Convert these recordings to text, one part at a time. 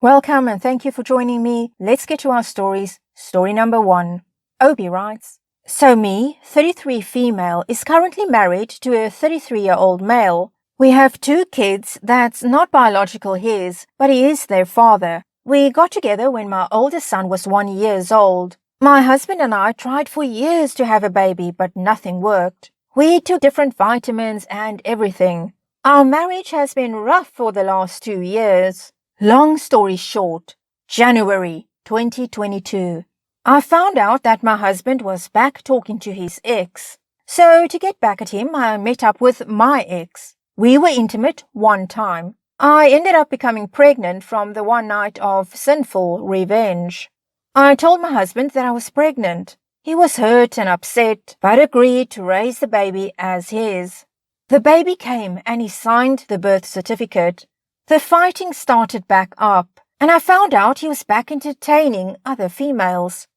Welcome and thank you for joining me. Let's get to our stories. Story number 1. Opie writes, So me, 33 female, is currently married to a 33-year-old male. We have 2 kids that's not biological his, but he is their father. We got together when my oldest son was 1 year old. My husband and I tried for years to have a baby, but nothing worked. We took different vitamins and everything. Our marriage has been rough for the last 2 years. Long story short, January 2022. I found out that my husband was back talking to his ex. So to get back at him, I met up with my ex. We were intimate one time. I ended up becoming pregnant from the one night of sinful revenge. I told my husband that I was pregnant. He was hurt and upset, but agreed to raise the baby as his. The baby came and he signed the birth certificate. The fighting started back up, and I found out he was back entertaining other females.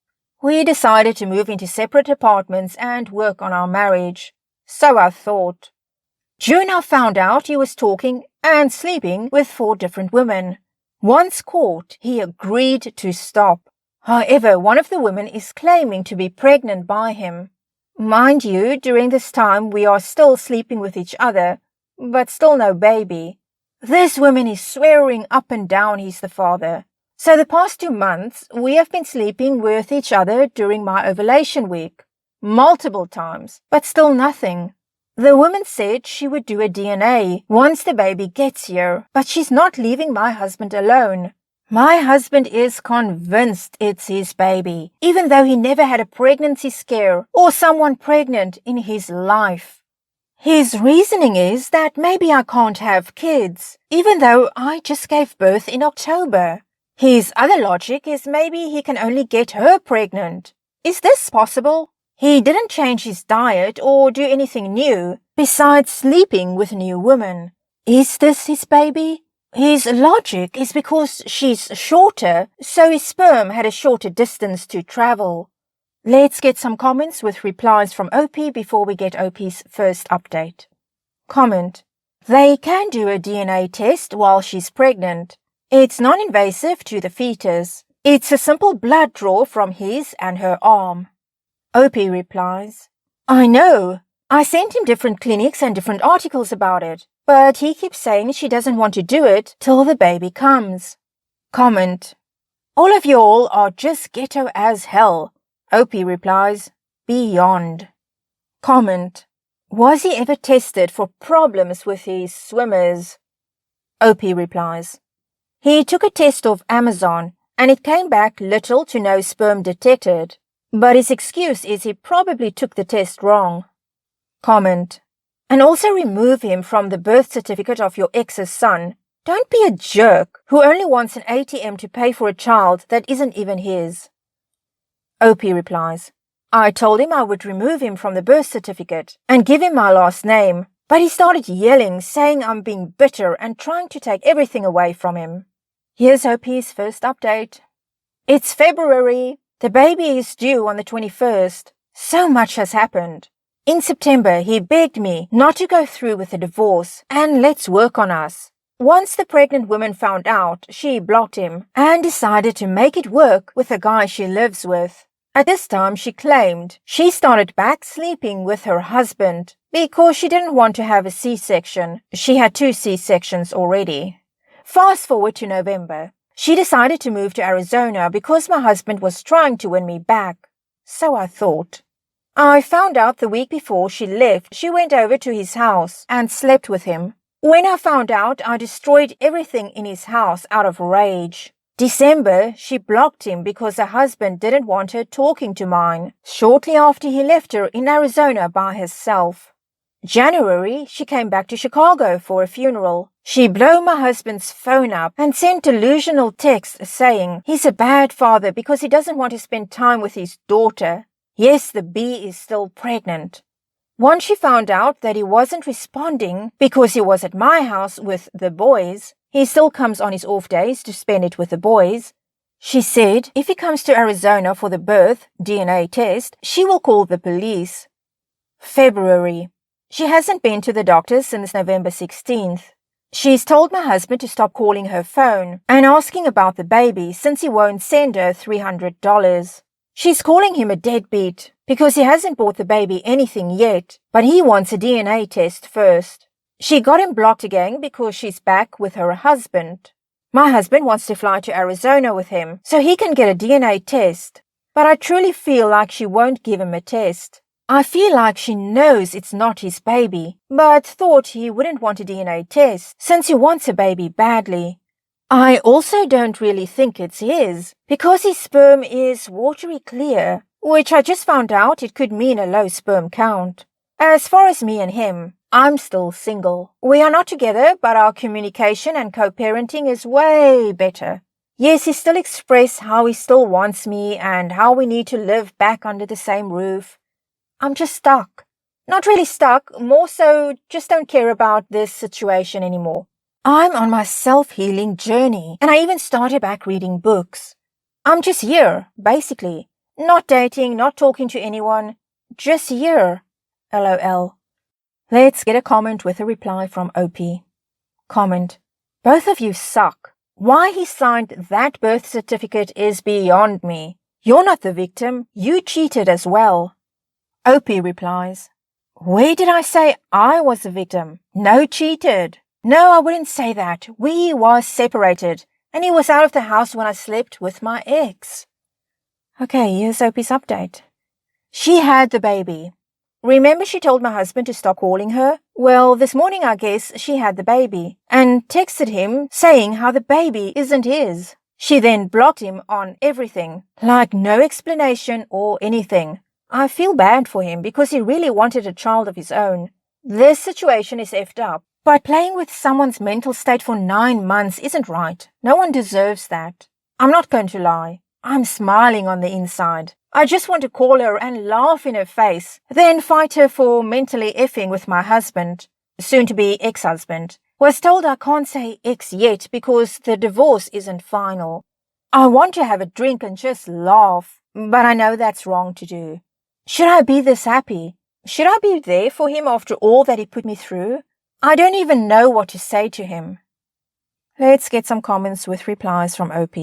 We decided to move into separate apartments and work on our marriage. So I thought. June I found out he was talking and sleeping with 4 different women. Once caught, he agreed to stop. However, one of the women is claiming to be pregnant by him. Mind you, during this time we are still sleeping with each other, but still no baby. This woman is swearing up and down he's the father. So the past 2 months, we have been sleeping with each other during my ovulation week. Multiple times, but still nothing. The woman said she would do a DNA once the baby gets here, but she's not leaving my husband alone. My husband is convinced it's his baby, even though he never had a pregnancy scare or someone pregnant in his life. His reasoning is that maybe I can't have kids, even though I just gave birth in October. His other logic is maybe he can only get her pregnant. Is this possible? He didn't change his diet or do anything new, besides sleeping with new women. Is this his baby? His logic is because she's shorter, so his sperm had a shorter distance to travel. Let's get some comments with replies from Opie before we get Opie's first update. Comment. They can do a DNA test while she's pregnant. It's non-invasive to the fetus. It's a simple blood draw from his and her arm. Opie replies, I know. I sent him different clinics and different articles about it, but he keeps saying she doesn't want to do it till the baby comes. Comment. All of y'all are just ghetto as hell. Opie replies, beyond. Comment. Was he ever tested for problems with his swimmers? Opie replies, he took a test off Amazon and it came back little to no sperm detected, but his excuse is he probably took the test wrong. Comment. And also remove him from the birth certificate of your ex's son. Don't be a jerk who only wants an ATM to pay for a child that isn't even his. Opie replies, I told him I would remove him from the birth certificate and give him my last name, but he started yelling, saying I'm being bitter and trying to take everything away from him. Here's Opie's first update. It's February. The baby is due on the 21st. So much has happened. In September, he begged me not to go through with the divorce and let's work on us. Once the pregnant woman found out, she blocked him and decided to make it work with the guy she lives with. At this time, she claimed she started back sleeping with her husband because she didn't want to have a C-section. She had 2 C-sections already. Fast forward to November. She decided to move to Arizona because my husband was trying to win me back. So I thought. I found out the week before she left, she went over to his house and slept with him. When I found out, I destroyed everything in his house out of rage. December, she blocked him because her husband didn't want her talking to mine, shortly after he left her in Arizona by herself. January, she came back to Chicago for a funeral. She blew my husband's phone up and sent delusional texts saying he's a bad father because he doesn't want to spend time with his daughter. Yes, the bee is still pregnant. Once she found out that he wasn't responding because he was at my house with the boys, he still comes on his off days to spend it with the boys. She said if he comes to Arizona for the birth DNA test, she will call the police. February. She hasn't been to the doctor since November 16th. She's told my husband to stop calling her phone and asking about the baby since he won't send her $300. She's calling him a deadbeat because he hasn't bought the baby anything yet, but he wants a DNA test first. She got him blocked again because she's back with her husband. My husband wants to fly to Arizona with him so he can get a DNA test, but I truly feel like she won't give him a test. I feel like she knows it's not his baby, but thought he wouldn't want a DNA test since he wants a baby badly. I also don't really think it's his, because his sperm is watery clear, which I just found out it could mean a low sperm count. As far as me and him, I'm still single. We are not together, but our communication and co-parenting is way better. Yes, he still expressed how he still wants me and how we need to live back under the same roof. I'm just stuck. Not really stuck, more so just don't care about this situation anymore. I'm on my self-healing journey, and I even started back reading books. I'm just here, basically. Not dating, not talking to anyone. Just here. LOL. Let's get a comment with a reply from OP. Comment. Both of you suck. Why he signed that birth certificate is beyond me. You're not the victim. You cheated as well. OP replies. Where did I say I was the victim? No, cheated. No, I wouldn't say that. We was separated, and he was out of the house when I slept with my ex. Okay, here's OP's update. She had the baby. Remember she told my husband to stop calling her? Well, this morning I guess she had the baby, and texted him saying how the baby isn't his. She then blocked him on everything, like no explanation or anything. I feel bad for him because he really wanted a child of his own. This situation is effed up, but playing with someone's mental state for 9 months isn't right. No one deserves that. I'm not going to lie. I'm smiling on the inside. I just want to call her and laugh in her face, then fight her for mentally effing with my husband, soon-to-be ex-husband. Was told I can't say ex yet because the divorce isn't final. I want to have a drink and just laugh, but I know that's wrong to do. Should I be this happy? Should I be there for him after all that he put me through? I don't even know what to say to him. Let's get some comments with replies from OP.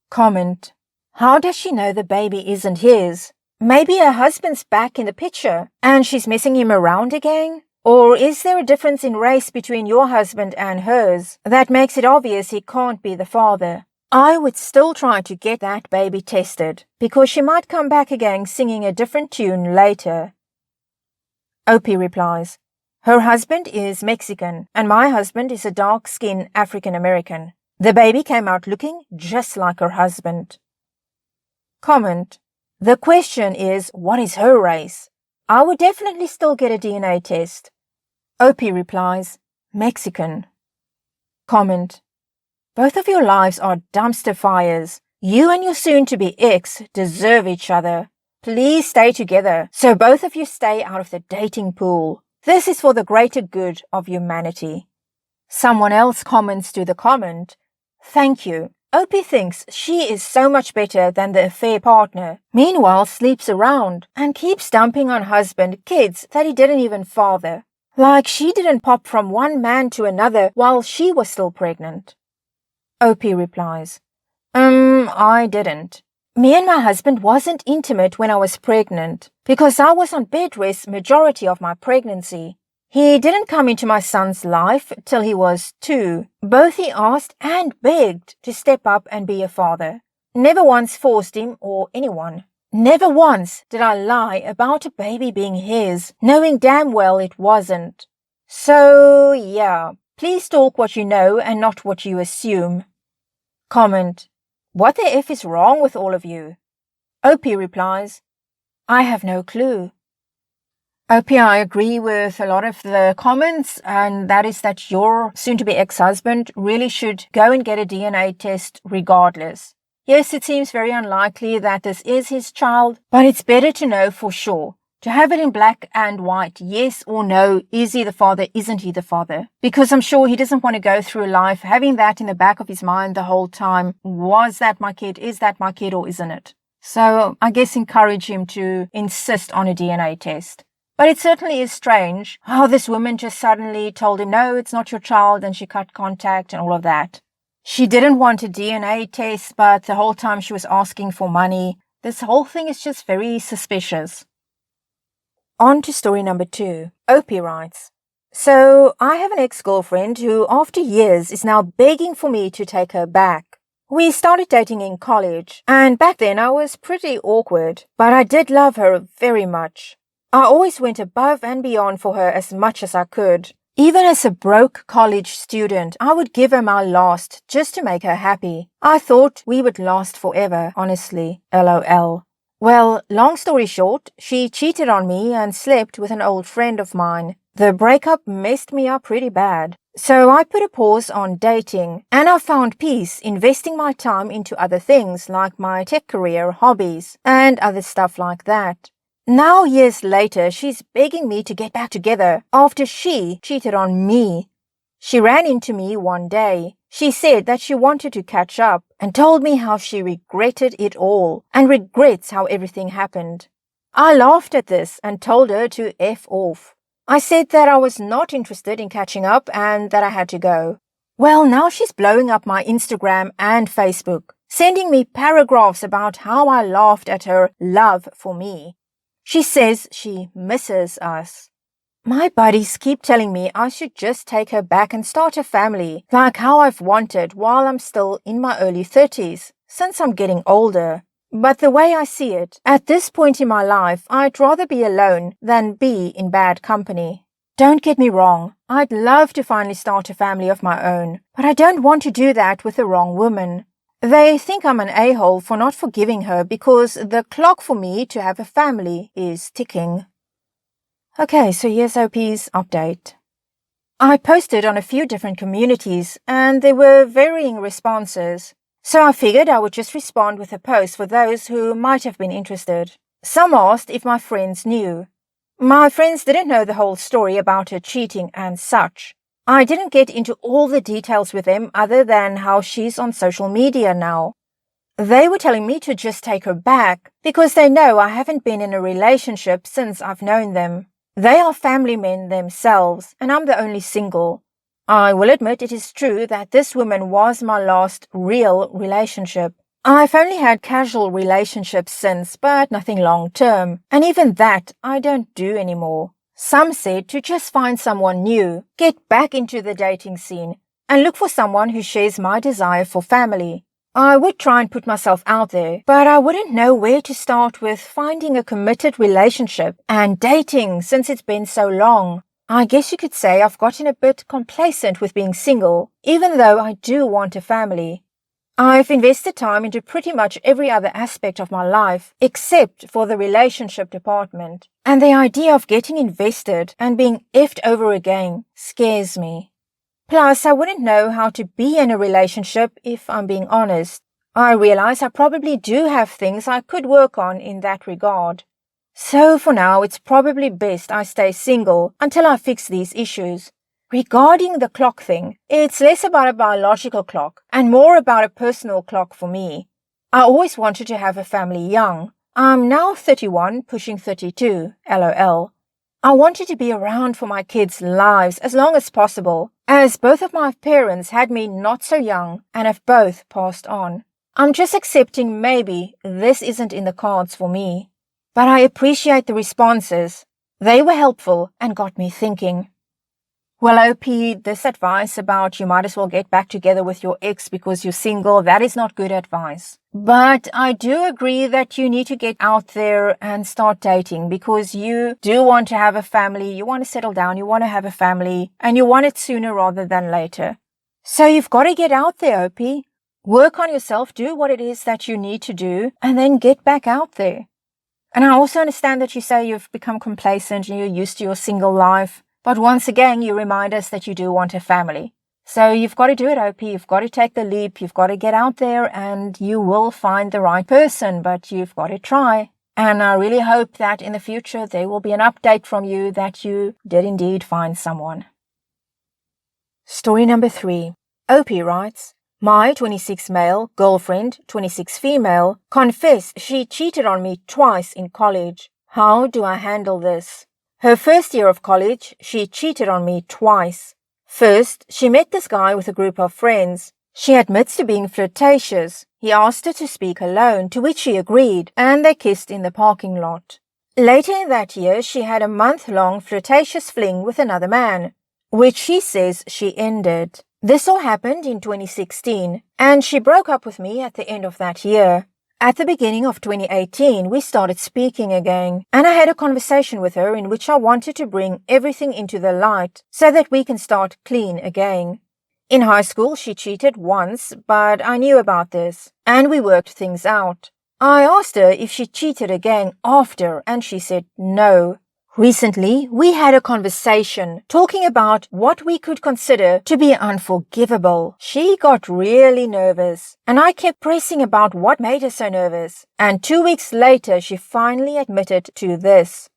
Comment. How does she know the baby isn't his? Maybe her husband's back in the picture and she's messing him around again? Or is there a difference in race between your husband and hers that makes it obvious he can't be the father? I would still try to get that baby tested because she might come back again singing a different tune later. OP replies, her husband is Mexican and my husband is a dark-skinned African American. The baby came out looking just like her husband. Comment. The question is, what is her race? I would definitely still get a DNA test. OP replies, Mexican. Comment. Both of your lives are dumpster fires. You and your soon-to-be ex deserve each other. Please stay together so both of you stay out of the dating pool. This is for the greater good of humanity. Someone else comments to the comment, thank you. OP thinks she is so much better than the affair partner. Meanwhile, sleeps around and keeps dumping on husband kids that he didn't even father. Like she didn't pop from one man to another while she was still pregnant. OP replies, I didn't. Me and my husband wasn't intimate when I was pregnant because I was on bed rest majority of my pregnancy. He didn't come into my son's life till he was 2. Both he asked and begged to step up and be a father. Never once forced him or anyone. Never once did I lie about a baby being his, knowing damn well it wasn't. So, yeah, please talk what you know and not what you assume. Comment. What the F is wrong with all of you? OP replies, I have no clue. OP, I agree with a lot of the comments, and that is that your soon-to-be ex-husband really should go and get a DNA test regardless. Yes, it seems very unlikely that this is his child, but it's better to know for sure. To have it in black and white, yes or no, is he the father, isn't he the father? Because I'm sure he doesn't want to go through life having that in the back of his mind the whole time. Was that my kid? Is that my kid or isn't it? So I guess encourage him to insist on a DNA test. But it certainly is strange how this woman just suddenly told him, no, it's not your child, and she cut contact and all of that. She didn't want a DNA test, but the whole time she was asking for money. This whole thing is just very suspicious. On to story number 2. Opie writes, so I have an ex-girlfriend who, after years, is now begging for me to take her back. We started dating in college, and back then I was pretty awkward, but I did love her very much. I always went above and beyond for her as much as I could. Even as a broke college student, I would give her my last just to make her happy. I thought we would last forever, honestly. LOL. Well, long story short, she cheated on me and slept with an old friend of mine. The breakup messed me up pretty bad. So I put a pause on dating, and I found peace investing my time into other things like my tech career, hobbies, and other stuff like that. Now, years later, she's begging me to get back together after she cheated on me. She ran into me one day. She said that she wanted to catch up and told me how she regretted it all and regrets how everything happened. I laughed at this and told her to F off. I said that I was not interested in catching up and that I had to go. Well, now she's blowing up my Instagram and Facebook, sending me paragraphs about how I laughed at her love for me. She says she misses us. My buddies keep telling me I should just take her back and start a family, like how I've wanted while I'm still in my early 30s, since I'm getting older. But the way I see it, at this point in my life, I'd rather be alone than be in bad company. Don't get me wrong, I'd love to finally start a family of my own, but I don't want to do that with the wrong woman. They think I'm an a-hole for not forgiving her because the clock for me to have a family is ticking. Okay, so here's OP's update. I posted on a few different communities and there were varying responses. So I figured I would just respond with a post for those who might have been interested. Some asked if my friends knew. My friends didn't know the whole story about her cheating and such. I didn't get into all the details with them other than how she's on social media now. They were telling me to just take her back because they know I haven't been in a relationship since I've known them. They are family men themselves and I'm the only single. I will admit it is true that this woman was my last real relationship. I've only had casual relationships since, but nothing long-term, and even that I don't do anymore. Some said to just find someone new, get back into the dating scene, and look for someone who shares my desire for family. I would try and put myself out there, but I wouldn't know where to start with finding a committed relationship and dating since it's been so long. I guess you could say I've gotten a bit complacent with being single, even though I do want a family. I've invested time into pretty much every other aspect of my life, except for the relationship department. And the idea of getting invested and being effed over again scares me. Plus, I wouldn't know how to be in a relationship if I'm being honest. I realize I probably do have things I could work on in that regard. So for now, it's probably best I stay single until I fix these issues. Regarding the clock thing, it's less about a biological clock and more about a personal clock for me. I always wanted to have a family young. I'm now 31, pushing 32, LOL. I wanted to be around for my kids' lives as long as possible, as both of my parents had me not so young and have both passed on. I'm just accepting maybe this isn't in the cards for me. But I appreciate the responses. They were helpful and got me thinking. Well, OP, this advice about you might as well get back together with your ex because you're single, that is not good advice. But I do agree that you need to get out there and start dating because you do want to have a family, you want to settle down, you want to have a family, and you want it sooner rather than later. So you've got to get out there, OP. Work on yourself, do what it is that you need to do, and then get back out there. And I also understand that you say you've become complacent and you're used to your single life. But once again, you remind us that you do want a family. So you've got to do it, OP. You've got to take the leap. You've got to get out there and you will find the right person, but you've got to try. And I really hope that in the future there will be an update from you that you did indeed find someone. Story number 3. OP writes, my 26 male girlfriend, 26 female, confessed she cheated on me twice in college. How do I handle this? Her first year of college, she cheated on me twice. First, she met this guy with a group of friends. She admits to being flirtatious. He asked her to speak alone, to which she agreed, and they kissed in the parking lot. Later in that year, she had a month-long flirtatious fling with another man, which she says she ended. This all happened in 2016, and she broke up with me at the end of that year. At the beginning of 2018, we started speaking again, and I had a conversation with her in which I wanted to bring everything into the light so that we can start clean again. In high school, she cheated once, but I knew about this, and we worked things out. I asked her if she cheated again after, and she said no. Recently, we had a conversation talking about what we could consider to be unforgivable. She got really nervous, and I kept pressing about what made her so nervous. And 2 weeks later, she finally admitted to this.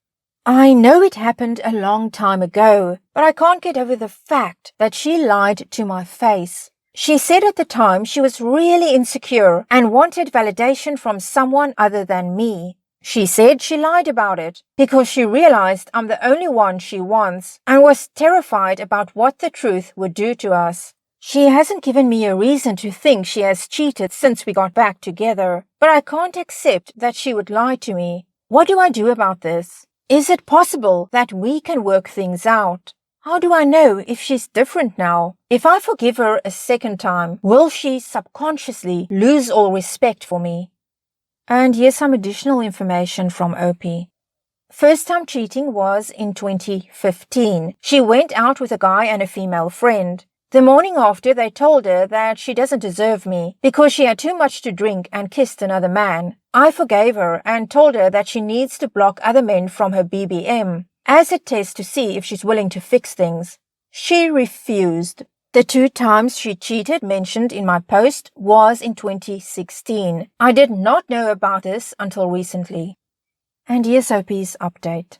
I know it happened a long time ago, but I can't get over the fact that she lied to my face. She said at the time she was really insecure and wanted validation from someone other than me. She said she lied about it because she realized I'm the only one she wants and was terrified about what the truth would do to us. She hasn't given me a reason to think she has cheated since we got back together, but I can't accept that she would lie to me. What do I do about this? Is it possible that we can work things out? How do I know if she's different now? If I forgive her a second time, will she subconsciously lose all respect for me? And here's some additional information from Opie. First time cheating was in 2015. She went out with a guy and a female friend. The morning after, they told her that she doesn't deserve me because she had too much to drink and kissed another man. I forgave her and told her that she needs to block other men from her BBM as a test to see if she's willing to fix things. She refused. The 2 times she cheated mentioned in my post was in 2016. I did not know about this until recently. And here's Opie's update.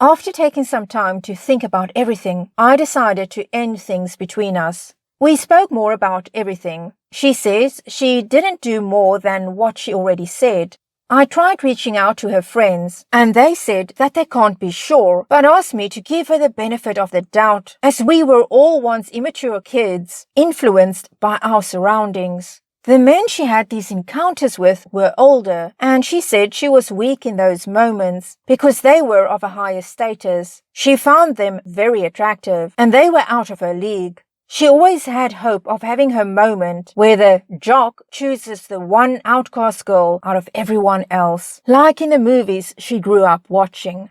After taking some time to think about everything, I decided to end things between us. We spoke more about everything. She says she didn't do more than what she already said. I tried reaching out to her friends, and they said that they can't be sure, but asked me to give her the benefit of the doubt, as we were all once immature kids, influenced by our surroundings. The men she had these encounters with were older, and she said she was weak in those moments because they were of a higher status. She found them very attractive, and they were out of her league. She always had hope of having her moment where the jock chooses the one outcast girl out of everyone else, like in the movies she grew up watching.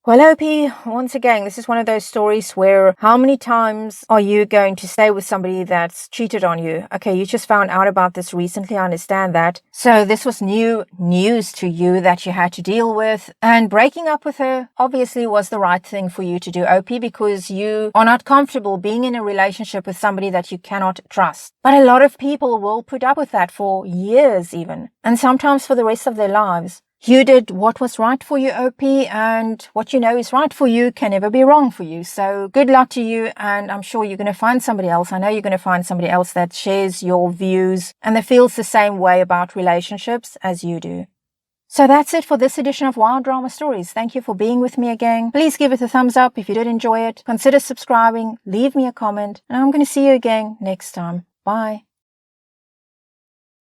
Well, Opie, once again, this is one of those stories where how many times are you going to stay with somebody that's cheated on you? Okay, you just found out about this recently, I understand that. So this was new news to you that you had to deal with. And breaking up with her obviously was the right thing for you to do, Opie, because you are not comfortable being in a relationship with somebody that you cannot trust. But a lot of people will put up with that for years even, and sometimes for the rest of their lives. You did what was right for you, Opie, and what you know is right for you can never be wrong for you. So good luck to you, and I'm sure you're going to find somebody else. I know you're going to find somebody else that shares your views and that feels the same way about relationships as you do. So that's it for this edition of Wild Drama Stories. Thank you for being with me again. Please give it a thumbs up if you did enjoy it. Consider subscribing, leave me a comment, and I'm going to see you again next time. Bye.